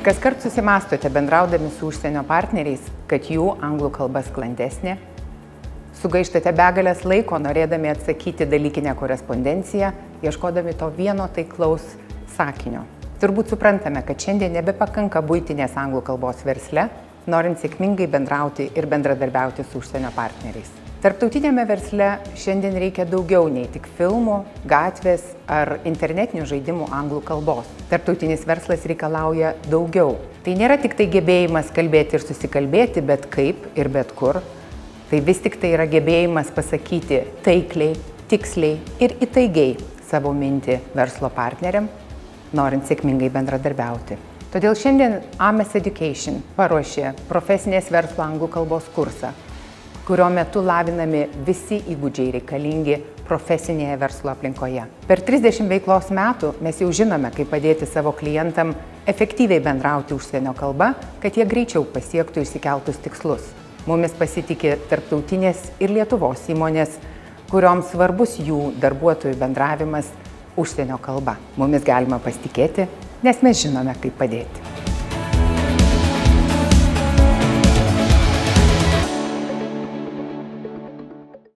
Kaskart susimąstote bendraudami su užsienio partneriais, kad jų anglų kalba sklandesnė? Sugaištate begalės laiko norėdami atsakyti dalykinę korespondenciją, ieškodami to vieno taiklaus sakinio. Turbūt suprantame, kad šiandien nebepakanka buitinės anglų kalbos versle, norint sėkmingai bendrauti ir bendradarbiauti su užsienio partneriais. Tarptautinėme versle šiandien reikia daugiau nei tik filmų, gatvės ar internetinių žaidimų anglų kalbos. Tarptautinis verslas reikalauja daugiau. Tai nėra tik tai gebėjimas kalbėti ir susikalbėti, bet kaip ir bet kur. Tai vis tik tai yra gebėjimas pasakyti taikliai, tiksliai ir įtaigiai savo mintį verslo partneriam, norint sėkmingai bendradarbiauti. Todėl šiandien AMES Education paruošė profesinės verslo anglų kalbos kursą, kurio metu lavinami visi įgūdžiai reikalingi profesinėje verslo aplinkoje. Per 30 veiklos metų mes jau žinome, kaip padėti savo klientam efektyviai bendrauti užsienio kalba, kad jie greičiau pasiektų išsikeltus tikslus. Mumis pasitikė tarptautinės ir Lietuvos įmonės, kurioms svarbus jų darbuotojų bendravimas užsienio kalba. Mumis galima pasitikėti, nes mes žinome, kaip padėti.